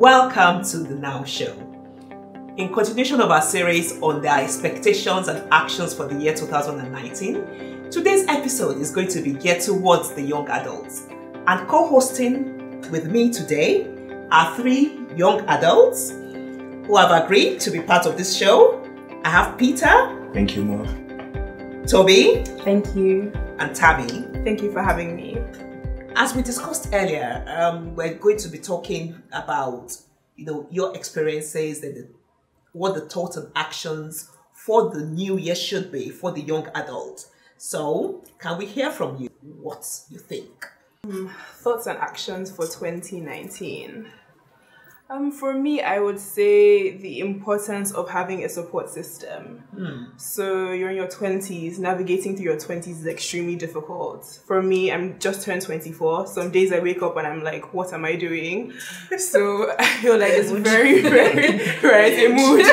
Welcome to the Now Show. In continuation of our series on their expectations and actions for the year 2019, today's episode is going to be geared towards the young adults. And co-hosting with me today are three young adults who have agreed to be part of this show. I have Peter. Thank you, Ma. Toby. Thank you. And Tabby. Thank you for having me. As we discussed earlier, we're going to be talking about, your experiences and what the thoughts and actions for the new year should be for the young adult. So, can we hear from you what you think? Thoughts and actions for 2019. For me, I would say the importance of having a support system. So you're in your 20s, navigating through your 20s is extremely difficult. For me, I'm just turned 24. Some days I wake up and I'm like, what am I doing? So I feel like it's very, very, right, a mood.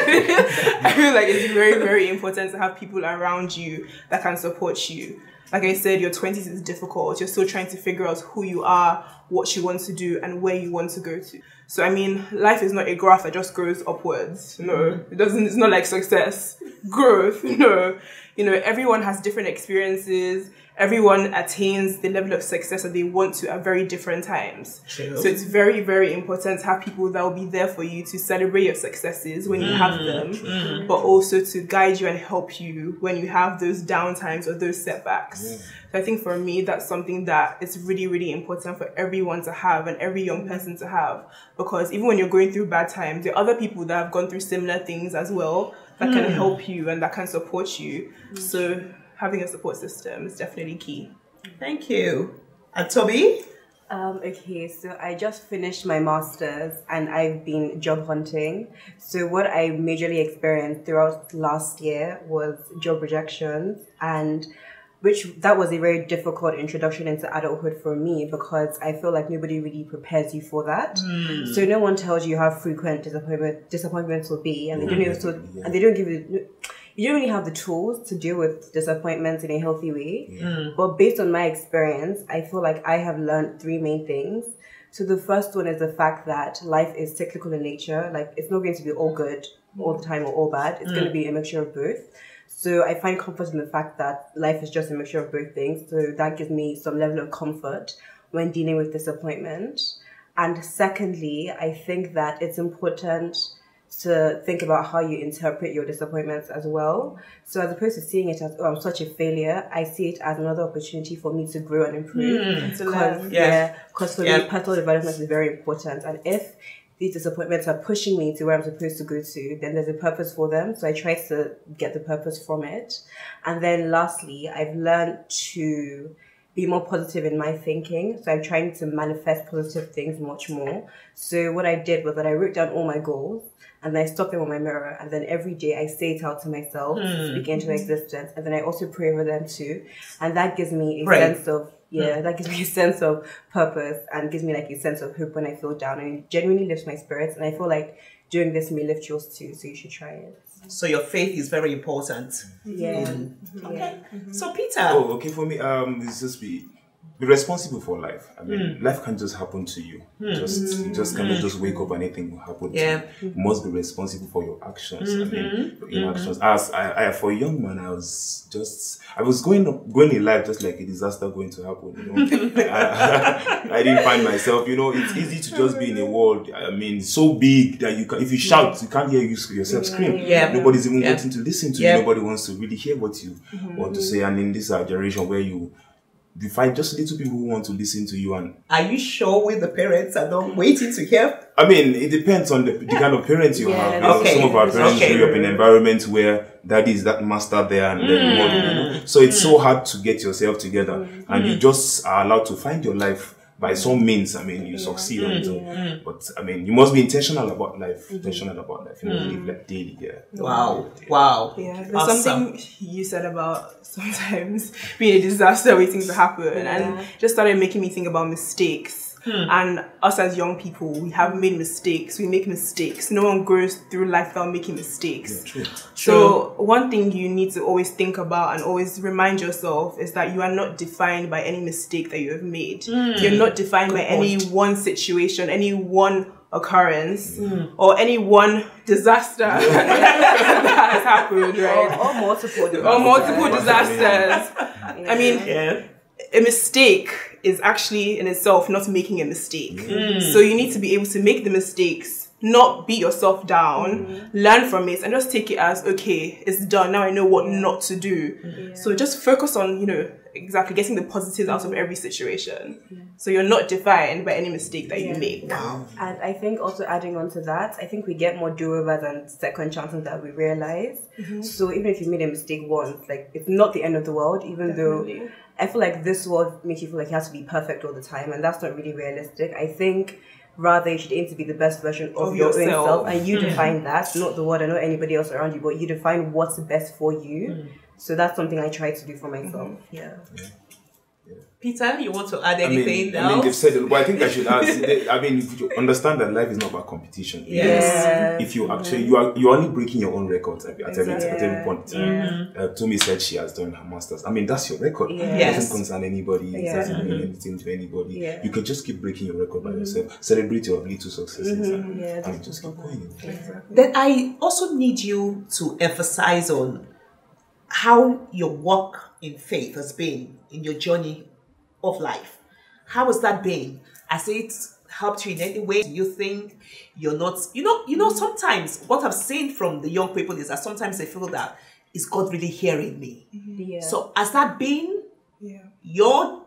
I feel like it's very, very important to have people around you that can support you. Like I said, your 20s is difficult. You're still trying to figure out who you are, what you want to do, and where you want to go to. So, I mean, life is not a graph that just grows upwards. No, it's not like success. Growth, no. Everyone has different experiences. Everyone attains the level of success that they want to at very different times. True. So it's very, very important to have people that will be there for you to celebrate your successes when you have them, but also to guide you and help you when you have those downtimes or those setbacks. So I think for me, that's something that is really, really important for everyone to have and every young person to have. Because even when you're going through bad times, there are other people that have gone through similar things as well that can help you and that can support you. So having a support system is definitely key. Thank you. And Toby? Okay, so I just finished my master's and I've been job hunting. So what I majorly experienced throughout last year was job rejections, and that was a very difficult introduction into adulthood for me because I feel like nobody really prepares you for that. So no one tells you how frequent disappointments will be, and they don't give you. You don't really have the tools to deal with disappointments in a healthy way. But based on my experience, I feel like I have learned three main things. So the first one is the fact that life is cyclical in nature. Like, it's not going to be all good all the time or all bad. It's going to be a mixture of both. So I find comfort in the fact that life is just a mixture of both things. So that gives me some level of comfort when dealing with disappointment. And secondly, I think that it's important to think about how you interpret your disappointments as well. So as opposed to seeing it as, oh, I'm such a failure, I see it as another opportunity for me to grow and improve. Because for me, personal development is very important. And if these disappointments are pushing me to where I'm supposed to go to, then there's a purpose for them. So I try to get the purpose from it. And then lastly, I've learned to be more positive in my thinking. So I'm trying to manifest positive things much more. So what I did was that I wrote down all my goals, and then I stop them on my mirror, and then every day I say it out to myself, speak into existence, and then I also pray over them too. And that gives me a sense of, that gives me a sense of purpose and gives me like a sense of hope when I feel down, and it genuinely lifts my spirits. And I feel like doing this may lift yours too, so you should try it. So your faith is very important. Okay. So Peter. Oh, okay. For me, it's just be responsible for life. I mean, life can't just happen to you. You just cannot just wake up and anything will happen to you. You must be responsible for your actions. I mean, your actions. As I for a young man, I was going in life just like a disaster going to happen. I didn't find myself. It's easy to just be in a world. I mean, so big that if you shout, you can't hear yourself scream. Nobody's even wanting to listen to you. Nobody wants to really hear what you want to say. And in this generation where you find just little people who want to listen to you. And are you sure with the parents are not waiting to hear? I mean, it depends on the kind of parents you have. Some of our parents grew up in environments where daddy is that master there and then mom, so it's so hard to get yourself together, and you just are allowed to find your life by some means. I mean, you succeed on it, but I mean, you must be intentional about life. Live like daily. Wow. Yeah, there's something you said about sometimes being a disaster waiting to happen, and just started making me think about mistakes. And us as young people, we have made mistakes. We make mistakes. No one grows through life without making mistakes. So one thing you need to always think about and always remind yourself is that you are not defined by any mistake that you have made. You're not defined by any one situation, any one occurrence or any one disaster that has happened, right? Or multiple disasters. Or multiple disasters. I mean, a mistake is actually in itself not making a mistake. So you need to be able to make the mistakes, not beat yourself down, learn from it, and just take it as, okay, it's done. Now I know what not to do. So just focus on, you know, exactly getting the positives out of every situation. So you're not defined by any mistake that you make. And I think also adding on to that, I think we get more do-overs and second chances that we realize. So even if you made a mistake once, like, it's not the end of the world, even though I feel like this world makes you feel like you have to be perfect all the time, and that's not really realistic. I think rather you should aim to be the best version of your own self, and you define that, not the world and not anybody else around you, but you define what's best for you. So that's something I try to do for myself. Peter, you want to add anything else? I mean, they've said it, but I think I should add. I mean, if you understand that life is not about competition. If you actually, you're only breaking your own records at every point. Tomi said she has done her masters. I mean, that's your record. It doesn't concern anybody. It doesn't mean anything to anybody. You can just keep breaking your record by yourself. Celebrate your little successes and just keep going. Then I also need you to emphasize on how your walk in faith has been in your journey of life. How has that been? Has it helped you in any way? Do you think you're not, you know, sometimes what I've seen from the young people is that sometimes they feel that, is God really hearing me? So has that been your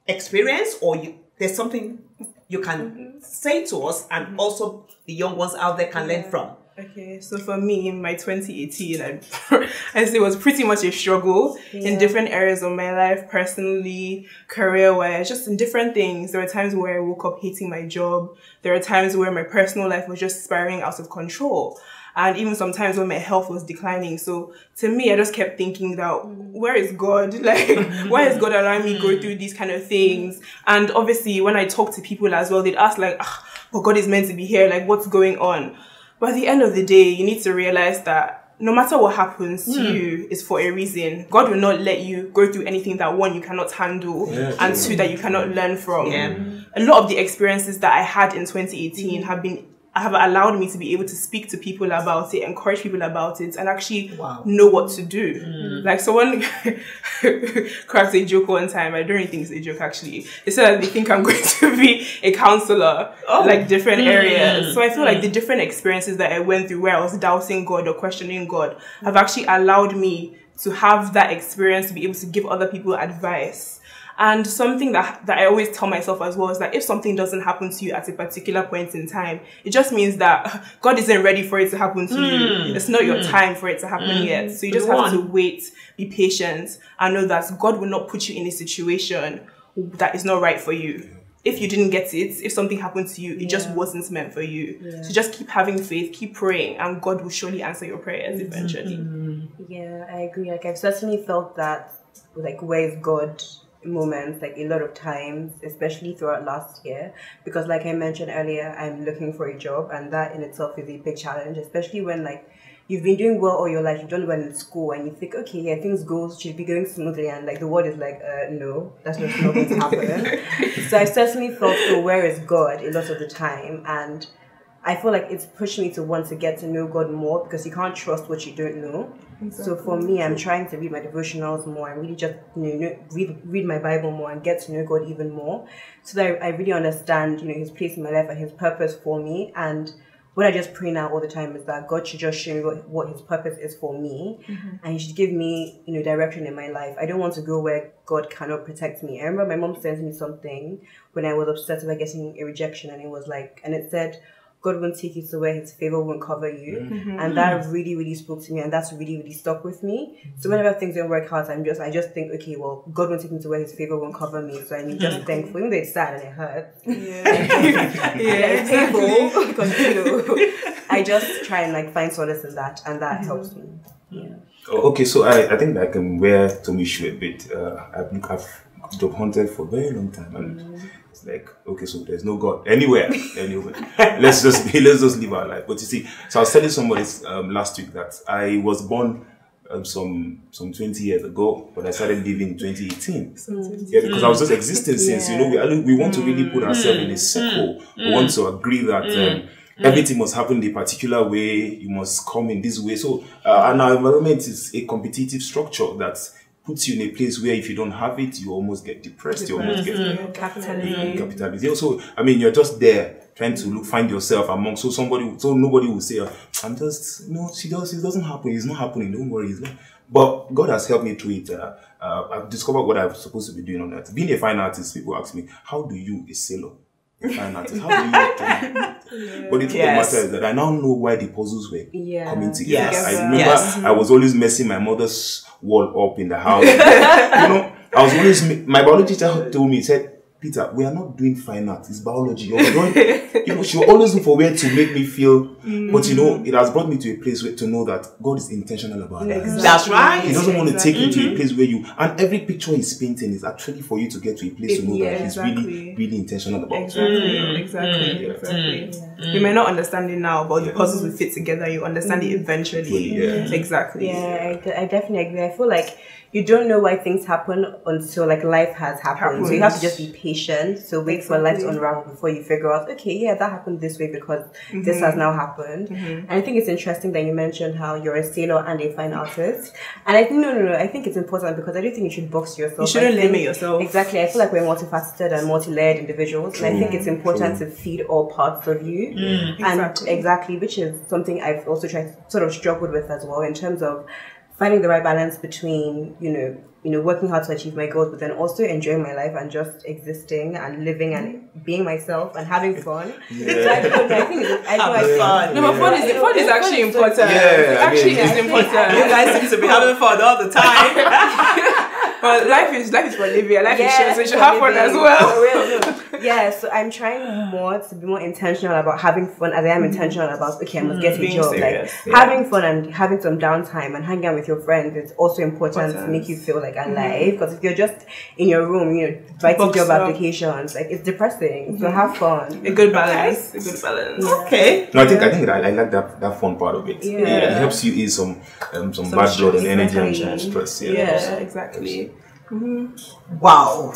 experience, or there's something you can say to us and also the young ones out there can learn from? Okay, so for me, in my 2018, I say it was pretty much a struggle in different areas of my life, personally, career-wise, just in different things. There were times where I woke up hating my job. There were times where my personal life was just spiraling out of control. And even sometimes when my health was declining. So to me, I just kept thinking that, where is God? Like, why is God allowing me to go through these kind of things? And obviously, when I talk to people as well, they'd ask like, but God is meant to be here. Like, what's going on? But at the end of the day, you need to realize that no matter what happens to you, is for a reason. God will not let you go through anything that, one, you cannot handle, and two, that you cannot learn from. A lot of the experiences that I had in 2018 have allowed me to be able to speak to people about it, encourage people about it, and actually know what to do. Like, someone cracked a joke one time. I don't really think it's a joke, actually. They said that they think I'm going to be a counselor, like different areas. So I feel like the different experiences that I went through where I was doubting God or questioning God have actually allowed me to have that experience to be able to give other people advice. And something that I always tell myself as well is that if something doesn't happen to you at a particular point in time, it just means that God isn't ready for it to happen to you. It's not your time for it to happen yet. So you just have to wait, be patient, and know that God will not put you in a situation that is not right for you. If you didn't get it, if something happened to you, it just wasn't meant for you. So just keep having faith, keep praying, and God will surely answer your prayers eventually. Yeah, I agree. Like, I've certainly felt that, like, where's God moments, like, a lot of times, especially throughout last year, because like I mentioned earlier, I'm looking for a job, and that in itself is a big challenge, especially when, like, you've been doing well all your life, you've done well in school, and you think, okay, yeah, things should be going smoothly, and like the world is like, no, that's just not going to happen. So I certainly felt, where is God a lot of the time, and I feel like it's pushed me to want to get to know God more, because you can't trust what you don't know. So for me, I'm trying to read my devotionals more and really just read my Bible more and get to know God even more, so that I really understand His place in my life and His purpose for me. And what I just pray now all the time is that God should just show me what His purpose is for me, and He should give me direction in my life. I don't want to go where God cannot protect me. I remember my mom sent me something when I was upset about getting a rejection, and it said, God won't take you to where His favor won't cover you. And that really, really spoke to me, and that's really, really stuck with me. So whenever things don't work out, I just think, okay, well, God won't take me to where His favor won't cover me. So I'm just thankful, even though it's sad and it hurts. It's painful, because I just try and find solace in that, and that helps me. Okay, so I think I can wear Tomi's shoe a bit. I've job hunted for a very long time, and it's like, okay, so there's no God anywhere. let's just live our life. But you see, so I was telling somebody last week that I was born some 20 years ago, but I started living in 2018. Yeah, because I was just existing since, you know, we want to really put ourselves in a circle. We want to agree that everything must happen in a particular way. You must come in this way. So, and our environment is a competitive structure that puts you in a place where if you don't have it, you almost get depressed. You almost get capitalism. Yeah, so, I mean, you're just there trying to find yourself among. So nobody will say, I'm just, no, it doesn't happen. It's not happening. Don't worry. It's not. But God has helped me through it. I've discovered what I'm supposed to be doing on that. Being a fine artist, people ask me, how do you, a sailor, fine artist, how do you do? But the truth of the matter is that I now know why the puzzles were coming together. I remember I was always messing my mother's wall up in the house. You know, I was always, my biology teacher told me, he said, Peter, we are not doing fine art, it's biology. You know, she will always look for where to make me feel, but you know, it has brought me to a place where to know that God is intentional about that. That's right. He doesn't want to take you to a place where you, and every picture he's painting is actually for you to get to a place to know that he's really, really intentional about it. Exactly. You may not understand it now, but the puzzles will fit together, you understand it eventually. Exactly. Yeah, I definitely agree. I feel like you don't know why things happen until like life has happened. So you have to just be patient. So wait for life to unravel before you figure out, okay, yeah, that happened this way because this has now happened. And I think it's interesting that you mentioned how you're a sailor and a fine artist. And I think, no, I think it's important because I don't think you should box yourself. You shouldn't limit yourself. Exactly. I feel like we're multifaceted and multi-layered individuals. And I think it's important to feed all parts of you. And which is something I've also struggled with as well in terms of finding the right balance between, you know, working hard to achieve my goals, but then also enjoying my life and just existing and living and being myself and having fun. So I think it's fun. No, but fun is actually important. It actually is important. You guys seem to be having fun all the time. But life is for living. Life is short, so you should have fun as well. Yeah, so I'm trying more to be more intentional about having fun as I am intentional about, okay, I must get a job. Like having fun and having some downtime and hanging out with your friends is also important to make you feel like alive. Because if you're just in your room, you know, writing job applications, like it's depressing. So have fun. A good balance. Okay. No, I think I like that fun part of it. It helps you ease some bad blood and energy and stress. Yeah, exactly. Wow.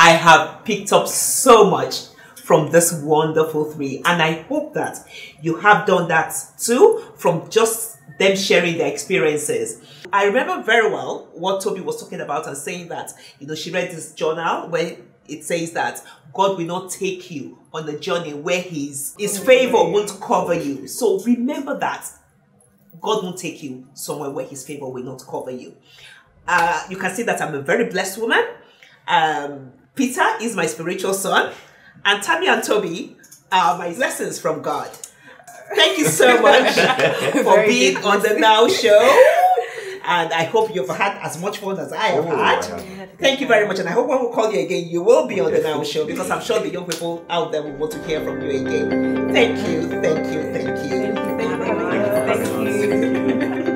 I have picked up so much from this wonderful three, and I hope that you have done that too from just them sharing their experiences. I remember very well what Toby was talking about and saying that, you know, she read this journal where it says that God will not take you on the journey where his favor won't cover you. So remember that God won't take you somewhere where his favor will not cover you. You can see that I'm a very blessed woman. Peter is my spiritual son, and Tammy and Toby are my lessons from God. Thank you so much for being on the Now Show. And I hope you've had as much fun as I have had. Thank you very much. And I hope when we call you again, you will be on the Now Show, because I'm sure the young people out there will want to hear from you again. Thank you. Thank you.